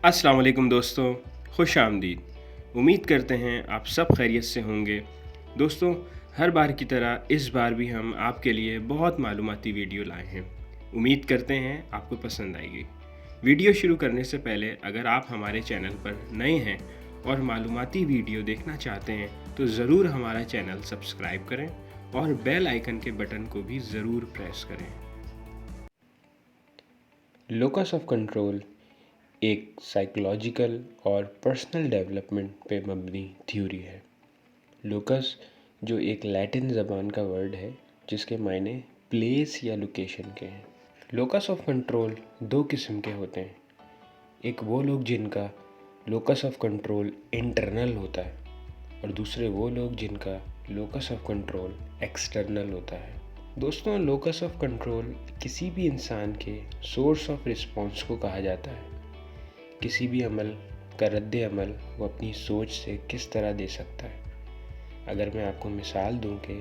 अस्सलाम वालेकुम दोस्तों, खुश आमदीद। उम्मीद करते हैं आप सब खैरियत से होंगे। दोस्तों, हर बार की तरह इस बार भी हम आपके लिए बहुत मालूमाती वीडियो लाए हैं। उम्मीद करते हैं आपको पसंद आएगी। वीडियो शुरू करने से पहले अगर आप हमारे चैनल पर नए हैं और मालूमाती वीडियो देखना चाहते हैं तो ज़रूर हमारा चैनल सब्सक्राइब करें और बेल आइकन के बटन को भी ज़रूर प्रेस करें। लोकस ऑफ कंट्रोल एक साइकोलॉजिकल और पर्सनल डेवलपमेंट पे मबनी थ्योरी है। लोकस जो एक लैटिन ज़बान का वर्ड है जिसके मायने प्लेस या लोकेशन के हैं। लोकस ऑफ कंट्रोल दो किस्म के होते हैं। एक वो लोग जिनका लोकस ऑफ कंट्रोल इंटरनल होता है और दूसरे वो लोग जिनका लोकस ऑफ कंट्रोल एक्सटर्नल होता है। दोस्तों, लोकस ऑफ कंट्रोल किसी भी इंसान के सोर्स ऑफ रिस्पॉन्स को कहा जाता है। किसी भी अमल का रद्द अमल वो अपनी सोच से किस तरह दे सकता है। अगर मैं आपको मिसाल दूं कि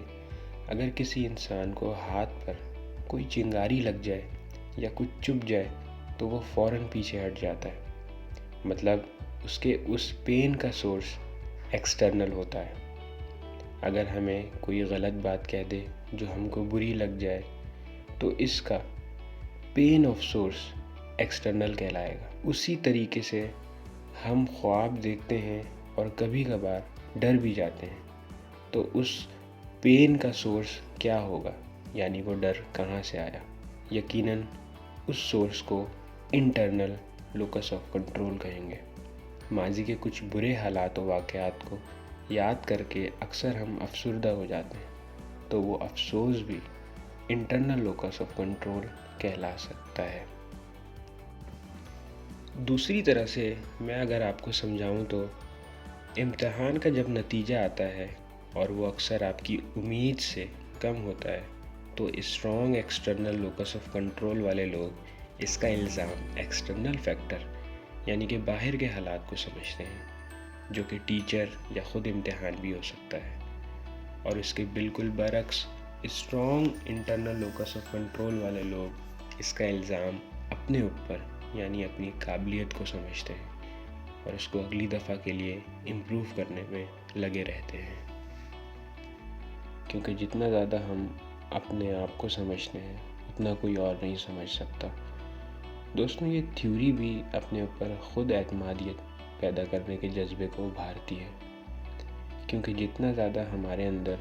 अगर किसी इंसान को हाथ पर कोई चिंगारी लग जाए या कुछ चुभ जाए तो वो फ़ौरन पीछे हट जाता है। मतलब उसके उस पेन का सोर्स एक्सटर्नल होता है। अगर हमें कोई गलत बात कह दे जो हमको बुरी लग जाए तो इसका पेन ऑफ सोर्स एक्सटर्नल कहलाएगा। उसी तरीके से हम ख्वाब देखते हैं और कभी कभार डर भी जाते हैं तो उस पेन का सोर्स क्या होगा, यानी वो डर कहाँ से आया। यकीनन उस सोर्स को इंटरनल लोकस ऑफ कंट्रोल कहेंगे। माजी के कुछ बुरे हालात व वाक़यात को याद करके अक्सर हम अफसरदा हो जाते हैं तो वो अफसोस भी इंटरनल लोकस ऑफ कंट्रोल कहला सकता है। दूसरी तरह से मैं अगर आपको समझाऊं तो इम्तिहान का जब नतीजा आता है और वो अक्सर आपकी उम्मीद से कम होता है तो strong external locus of control वाले लोग इसका इल्ज़ाम एक्सटर्नल फैक्टर यानी कि बाहर के हालात को समझते हैं, जो कि टीचर या ख़ुद इम्तिहान भी हो सकता है। और इसके बिल्कुल बरक्स strong internal locus of control वाले लोग इसका इल्ज़ाम अपने ऊपर यानी अपनी काबिलियत को समझते हैं और उसको अगली दफ़ा के लिए इम्प्रूव करने में लगे रहते हैं। क्योंकि जितना ज़्यादा हम अपने आप को समझते हैं उतना कोई और नहीं समझ सकता। दोस्तों, ये थ्योरी भी अपने ऊपर ख़ुद एतमादियत पैदा करने के जज्बे को उभारती है। क्योंकि जितना ज़्यादा हमारे अंदर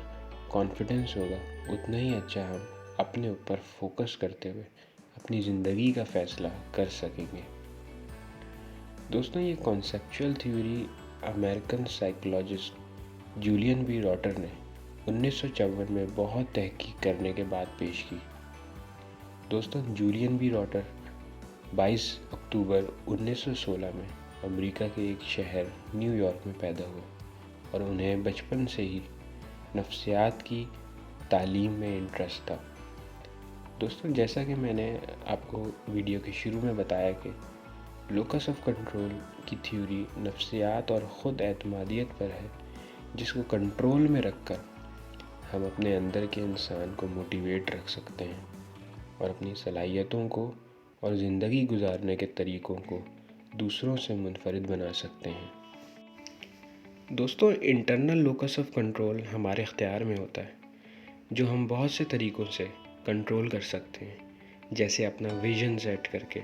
कॉन्फिडेंस होगा उतना ही अच्छा हम अपने ऊपर फोकस करते हुए अपनी ज़िंदगी का फ़ैसला कर सकेंगे। दोस्तों, ये conceptual theory American psychologist Julian B Rotter ने 1954 में बहुत तहकीक करने के बाद पेश की। दोस्तों, जूलियन बी रॉटर 22 अक्टूबर 1916 में अमेरिका के एक शहर न्यूयॉर्क में पैदा हुए और उन्हें बचपन से ही नफ्सियात की तालीम में इंटरेस्ट था। दोस्तों, जैसा कि मैंने आपको वीडियो के शुरू में बताया कि लोकस ऑफ कंट्रोल की थ्योरी नफ्सियात और ख़ुद एतमादियत पर है, जिसको कंट्रोल में रखकर हम अपने अंदर के इंसान को मोटिवेट रख सकते हैं और अपनी सलाहियतों को और ज़िंदगी गुजारने के तरीक़ों को दूसरों से मुनफरिद बना सकते हैं। दोस्तों, इंटरनल लोकस ऑफ कंट्रोल हमारे इख्तियार में होता है, जो हम बहुत से तरीक़ों से कंट्रोल कर सकते हैं। जैसे अपना विज़न सेट करके,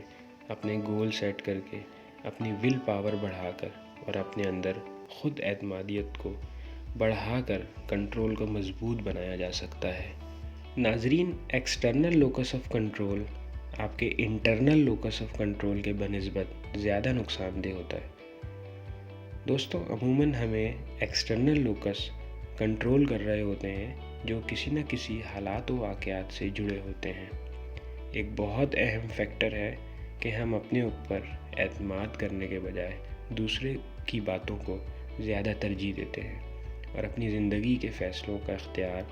अपने गोल सेट करके, अपनी विल पावर बढ़ाकर और अपने अंदर ख़ुद एतमादियत को बढ़ाकर कंट्रोल को मज़बूत बनाया जा सकता है। नाज़रीन, एक्सटर्नल लोकस ऑफ कंट्रोल आपके इंटरनल लोकस ऑफ कंट्रोल के बनिस्बत ज़्यादा नुकसानदेह होता है। दोस्तों, अमूमन हमें एक्सटर्नल लोकस कंट्रोल कर रहे होते हैं जो किसी न किसी हालात व वाक़यात से जुड़े होते हैं। एक बहुत अहम फैक्टर है कि हम अपने ऊपर एतमाद करने के बजाय दूसरे की बातों को ज़्यादा तरजीह देते हैं और अपनी ज़िंदगी के फ़ैसलों का इख्तियार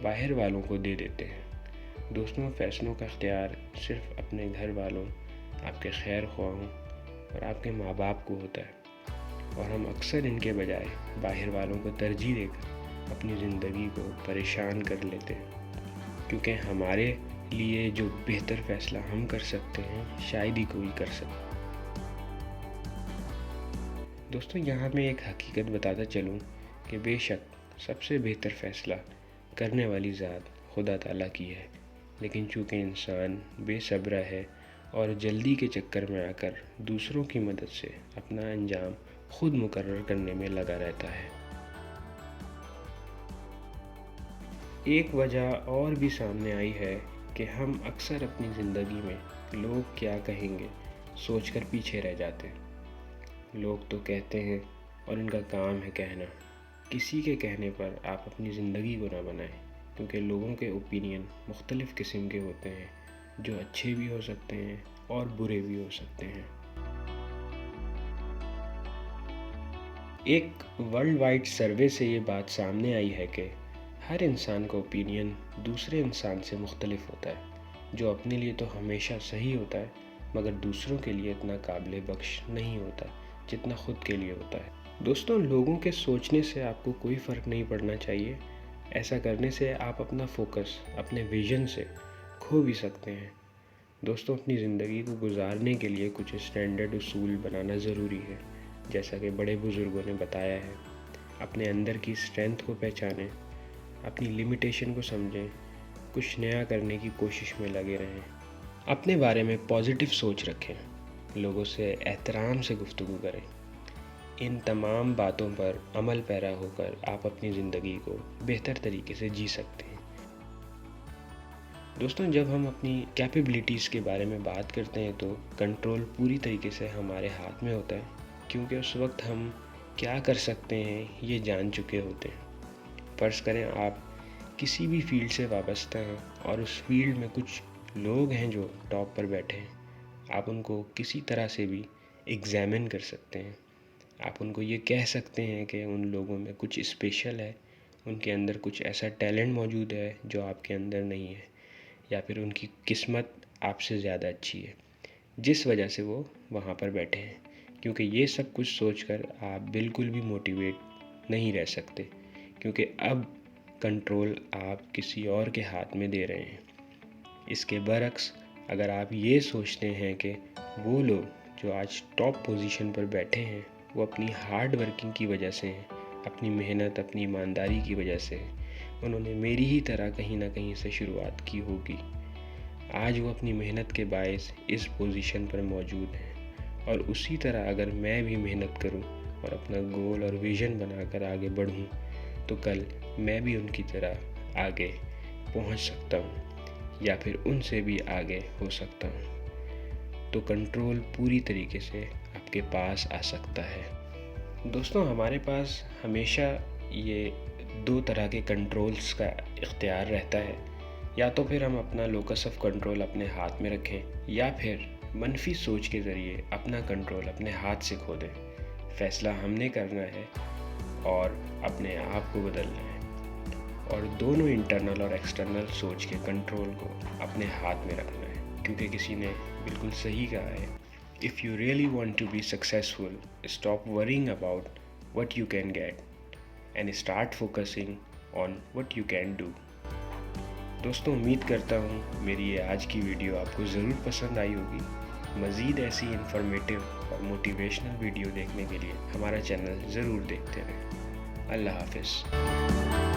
बाहर वालों को दे देते हैं। दोस्तों, फ़ैसलों का इख्तियार सिर्फ़ अपने घर वालों, आपके खैर ख्वाहों और आपके माँ बाप को होता है और हम अक्सर इनके बजाय बाहर वालों को तरजीह देकर अपनी ज़िंदगी को परेशान कर लेते हैं। क्योंकि हमारे लिए जो बेहतर फ़ैसला हम कर सकते हैं शायद ही कोई कर सकता। دوستوں یہاں میں ایک حقیقت بتاتا چلوں کہ بے شک سب سے بہتر فیصلہ کرنے والی ذات خدا تعالیٰ کی ہے، لیکن چونکہ انسان بے صبر ہے اور جلدی کے چکر میں آ کر دوسروں کی مدد سے اپنا انجام خود مقرر کرنے میں لگا رہتا ہے۔ ایک وجہ اور بھی سامنے آئی ہے کہ ہم اکثر اپنی زندگی میں لوگ کیا کہیں گے سوچ کر پیچھے رہ جاتے ہیں۔ لوگ تو کہتے ہیں اور ان کا کام ہے کہنا۔ کسی کے کہنے پر آپ اپنی زندگی کو نہ بنائیں، کیونکہ لوگوں کے اوپینین مختلف قسم کے ہوتے ہیں، جو اچھے بھی ہو سکتے ہیں اور برے بھی ہو سکتے ہیں۔ ایک ورلڈ وائڈ سروے سے یہ بات سامنے آئی ہے کہ ہر انسان کا اوپینین دوسرے انسان سے مختلف ہوتا ہے، جو اپنے لیے تو ہمیشہ صحیح ہوتا ہے مگر دوسروں کے لیے اتنا قابل بخش نہیں ہوتا جتنا خود کے لیے ہوتا ہے۔ دوستوں لوگوں کے سوچنے سے آپ کو کوئی فرق نہیں پڑنا چاہیے۔ ایسا کرنے سے آپ اپنا فوکس اپنے ویژن سے کھو بھی سکتے ہیں۔ دوستوں اپنی زندگی کو گزارنے کے لیے کچھ اسٹینڈرڈ اصول بنانا ضروری ہے، جیسا کہ بڑے بزرگوں نے بتایا ہے۔ اپنے اندر کی اسٹرینتھ کو پہچانیں، اپنی لمیٹیشن کو سمجھیں، کچھ نیا کرنے کی کوشش میں لگے رہیں، اپنے بارے میں پازیٹیو سوچ رکھیں، لوگوں سے احترام سے گفتگو کریں۔ ان تمام باتوں پر عمل پیرا ہو کر آپ اپنی زندگی کو بہتر طریقے سے جی سکتے ہیں۔ دوستوں جب ہم اپنی کیپیبلٹیز کے بارے میں بات کرتے ہیں تو کنٹرول پوری طریقے سے ہمارے ہاتھ میں ہوتا ہے، کیونکہ اس وقت ہم کیا کر سکتے ہیں یہ جان چکے ہوتے ہیں۔ فرض کریں آپ کسی بھی فیلڈ سے وابستہ ہیں اور اس فیلڈ میں کچھ لوگ ہیں جو ٹاپ پر بیٹھے ہیں، آپ ان کو کسی طرح سے بھی ایگزامن کر سکتے ہیں۔ آپ ان کو یہ کہہ سکتے ہیں کہ ان لوگوں میں کچھ اسپیشل ہے، ان کے اندر کچھ ایسا ٹیلنٹ موجود ہے جو آپ کے اندر نہیں ہے، یا پھر ان کی قسمت آپ سے زیادہ اچھی ہے جس وجہ سے وہ وہاں پر بیٹھے ہیں۔ کیونکہ یہ سب کچھ سوچ کر آپ بالکل بھی موٹیویٹ نہیں رہ سکتے، کیونکہ اب کنٹرول آپ کسی اور کے ہاتھ میں دے رہے ہیں۔ اس کے برعکس اگر آپ یہ سوچتے ہیں کہ وہ لوگ جو آج ٹاپ پوزیشن پر بیٹھے ہیں وہ اپنی ہارڈ ورکنگ کی وجہ سے ہیں، اپنی محنت اپنی ایمانداری کی وجہ سے، انہوں نے میری ہی طرح کہیں نہ کہیں سے شروعات کی ہوگی، آج وہ اپنی محنت کے باعث اس پوزیشن پر موجود ہیں، اور اسی طرح اگر میں بھی محنت کروں اور اپنا گول اور ویژن بنا کر آگے بڑھوں تو کل میں بھی ان کی طرح آگے پہنچ سکتا ہوں یا پھر ان سے بھی آگے ہو سکتا ہوں۔ تو کنٹرول پوری طریقے سے آپ کے پاس آ سکتا ہے۔ دوستوں ہمارے پاس ہمیشہ یہ دو طرح کے کنٹرولز کا اختیار رہتا ہے، یا تو پھر ہم اپنا لوکس آف کنٹرول اپنے ہاتھ میں رکھیں یا پھر منفی سوچ کے ذریعے اپنا کنٹرول اپنے ہاتھ سے کھو دیں۔ فیصلہ ہم نے کرنا ہے اور اپنے آپ کو بدلنا ہے، اور دونوں انٹرنل اور ایکسٹرنل سوچ کے کنٹرول کو اپنے ہاتھ میں رکھنا ہے، کیونکہ کسی نے بالکل صحیح کہا ہے، if you really want to be successful, stop worrying about what you can get and start focusing on what you can do۔ دوستوں امید کرتا ہوں میری یہ آج کی ویڈیو آپ کو ضرور پسند آئی ہوگی۔ مزید ایسی انفارمیٹیو اور موٹیویشنل ویڈیو دیکھنے کے لیے ہمارا چینل ضرور دیکھتے رہیں۔ اللہ حافظ۔